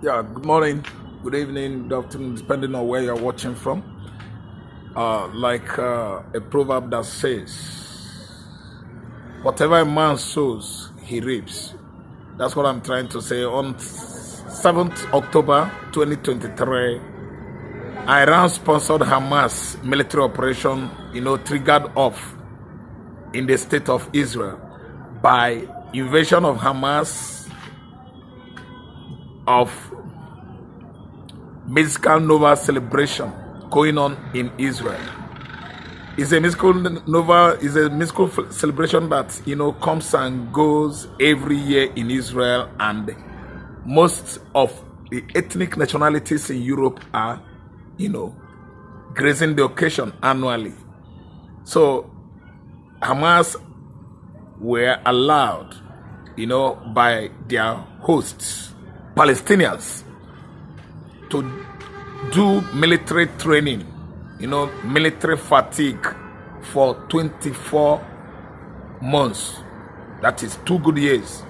Yeah, good morning, good evening, good afternoon, depending on where you're watching from. A proverb that says, whatever a man sows, he reaps. That's what I'm trying to say. On 7th October 2023, Iran-sponsored Hamas military operation, triggered off in the state of Israel by invasion of Hamas of musical Nova celebration going on in Israel. It's a musical Nova, is a musical celebration that comes and goes every year in Israel, and most of the ethnic nationalities in Europe are grazing the occasion annually. So Hamas were allowed by their hosts, Palestinians, to do military training, military fatigue for 24 months. That is 2 good years.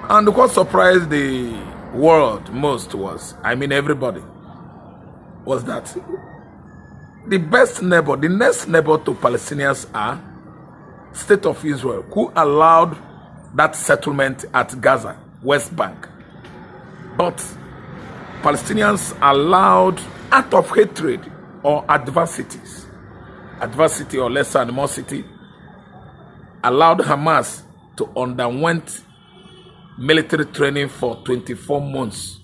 And what surprised the world most was, everybody, was that the best neighbor, the next neighbor to Palestinians are State of Israel, who allowed that settlement at Gaza, West Bank. But Palestinians allowed, out of hatred or adversity or lesser animosity, allowed Hamas to underwent military training for 24 months.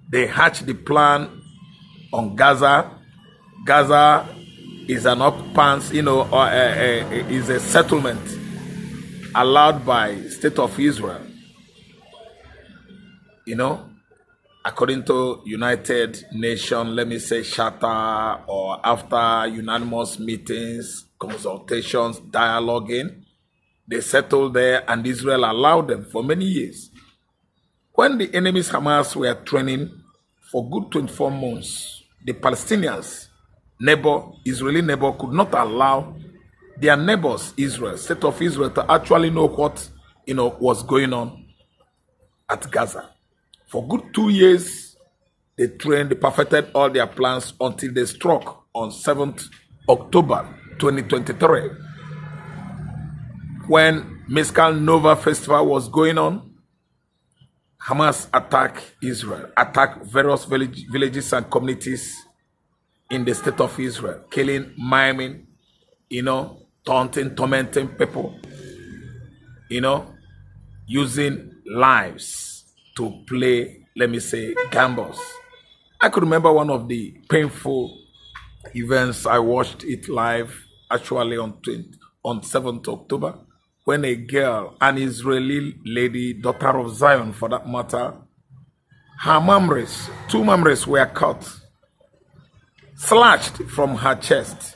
They hatched the plan on Gaza. Gaza is an occupant, is a settlement allowed by State of Israel. According to United Nations, let me say, charter, or after unanimous meetings, consultations, dialoguing, they settled there, and Israel allowed them for many years. When the enemies Hamas were training for good 24 months, the Palestinians, Israeli neighbor, could not allow their neighbors, Israel, State of Israel, to actually know what was going on at Gaza. For good 2 years, they trained, they perfected all their plans until they struck on 7th October 2023. When Mescal Nova Festival was going on, Hamas attacked Israel, attacked various villages and communities in the state of Israel, killing, maiming, taunting, tormenting people, using lives to play, let me say, gambles. I could remember one of the painful events. I watched it live, actually on 7th October, when a girl, an Israeli lady, daughter of Zion for that matter, her mamres, 2 mamres were cut, slashed from her chest.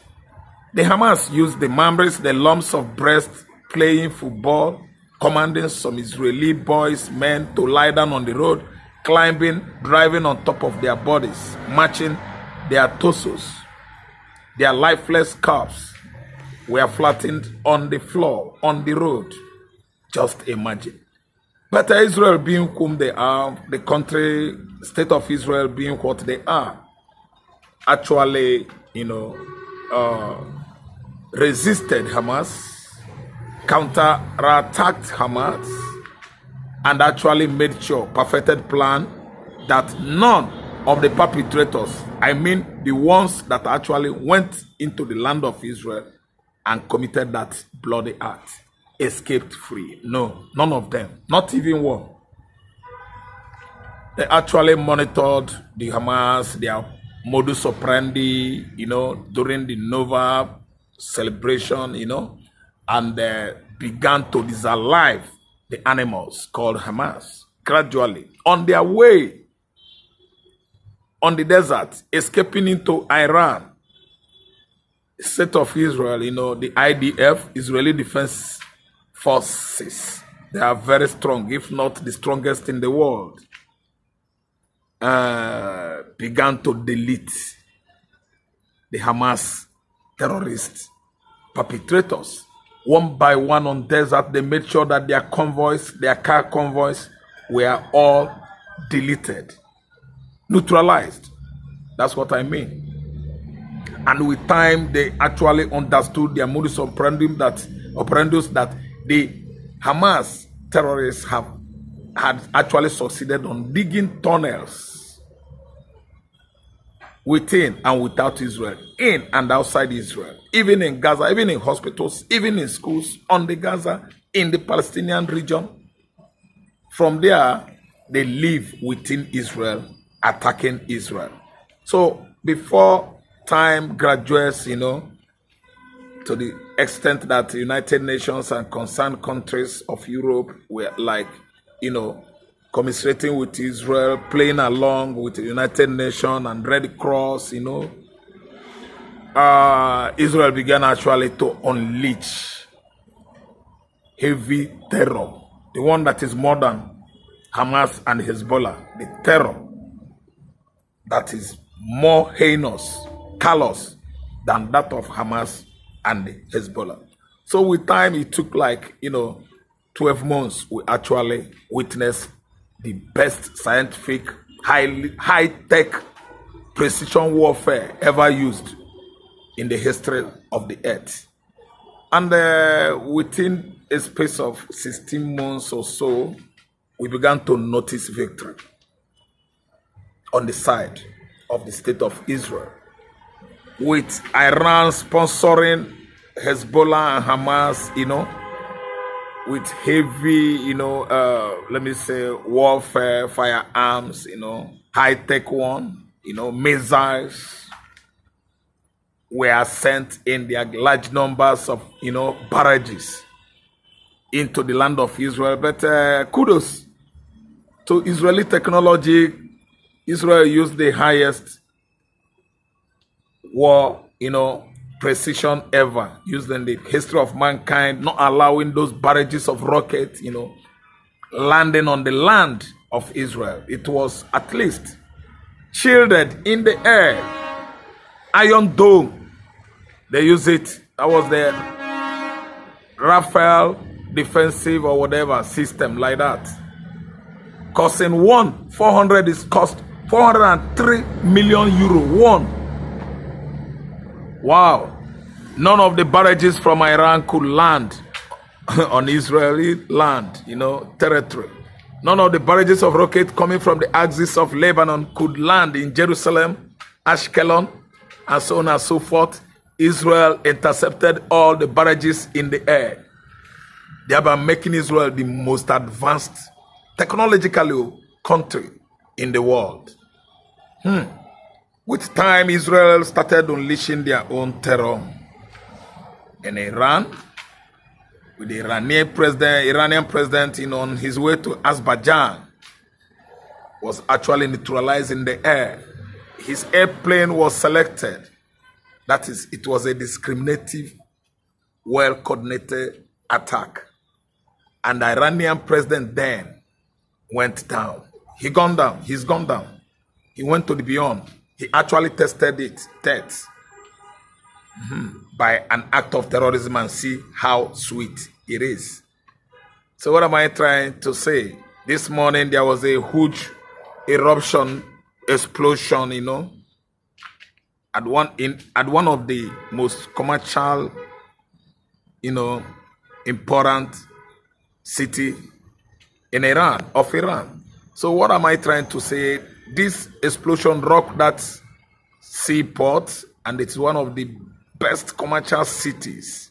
The Hamas used the mamres, the lumps of breast, playing football, commanding some Israeli boys, men, to lie down on the road, climbing, driving on top of their bodies, matching their torsos. Their lifeless corpses were flattened on the floor, on the road. Just imagine. But Israel being whom they are, the country, State of Israel being what they are, actually, resisted Hamas, counter-attacked Hamas, and actually made sure, perfected plan, that none of the perpetrators, the ones that actually went into the land of Israel and committed that bloody act, escaped free. No, none of them, not even one. They actually monitored the Hamas, their modus operandi, during the Nova celebration, and began to disalive the animals called Hamas gradually on their way on the desert, escaping into Iran. State of Israel, the IDF, Israeli Defense Forces, they are very strong, if not the strongest in the world, began to delete the Hamas terrorist perpetrators. One by one on desert, they made sure that their convoys, their car convoys, were all deleted, neutralized. That's what I mean. And with time, they actually understood their modus operandi that the Hamas terrorists had actually succeeded on digging tunnels within and without Israel, in and outside Israel, even in Gaza, even in hospitals, even in schools, on the Gaza, in the Palestinian region. From there, they live within Israel, attacking Israel. So before time graduates, to the extent that the United Nations and concerned countries of Europe were like, commiserating with Israel, playing along with the United Nations and Red Cross, Israel began actually to unleash heavy terror, the one that is more than Hamas and Hezbollah, the terror that is more heinous, callous than that of Hamas and Hezbollah. So with time, it took 12 months, we actually witnessed the best scientific, high-tech precision warfare ever used in the history of the earth. And within a space of 16 months or so, we began to notice victory on the side of the state of Israel, with Iran sponsoring Hezbollah and Hamas, with heavy, warfare, firearms, high-tech one, missiles were sent in their large numbers of, barrages into the land of Israel. But kudos to Israeli technology. Israel used the highest war, precision ever used in the history of mankind, not allowing those barrages of rockets, landing on the land of Israel. It was at least shielded in the air. Iron Dome, they use it. That was the Rafale defensive or whatever system like that. Costing 400 is cost 403 million euro. Wow. None of the barrages from Iran could land on Israeli land, territory. None of the barrages of rockets coming from the axis of Lebanon could land in Jerusalem, Ashkelon, and so on and so forth. Israel intercepted all the barrages in the air, thereby making Israel the most advanced technologically country in the world. With time, Israel started unleashing their own terror in Iran, with the Iranian president, on his way to Azerbaijan, was actually neutralized in the air. His airplane was selected. That is, it was a discriminative, well-coordinated attack. And the Iranian president then went down. He's gone down. He went to the beyond. He actually tested it, by an act of terrorism, and see how sweet it is. So what am I trying to say? This morning there was a huge eruption, explosion, at one of the most commercial, important city in Iran. So what am I trying to say? This explosion rocked that seaport, and it's one of the best commercial cities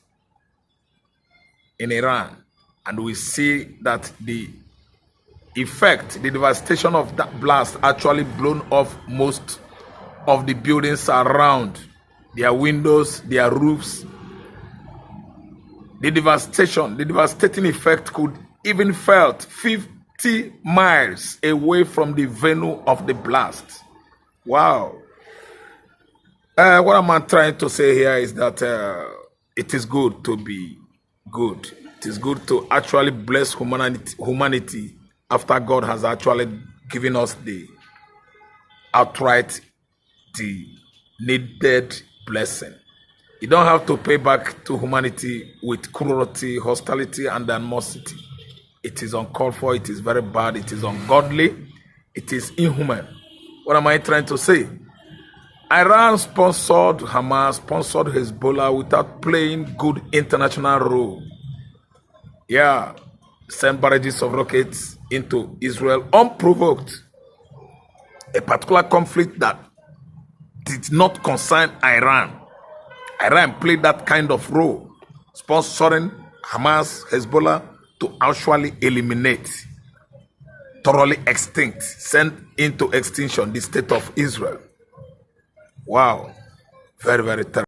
in Iran. And we see that the effect, the devastation of that blast actually blown off most of the buildings around, their windows, their roofs. The devastating effect could even felt 50 miles away from the venue of the blast. Wow. What I'm trying to say here is that it is good to be good. It is good to actually bless humanity after God has actually given us the needed blessing. You don't have to pay back to humanity with cruelty, hostility, and animosity. It is uncalled for. It is very bad. It is ungodly. It is inhuman. What am I trying to say? Iran sponsored Hamas, sponsored Hezbollah without playing good international role. Yeah, sent barrages of rockets into Israel unprovoked. A particular conflict that did not concern Iran. Iran played that kind of role, sponsoring Hamas, Hezbollah to actually eliminate, thoroughly extinct, send into extinction the state of Israel. Wow, very, very terrible.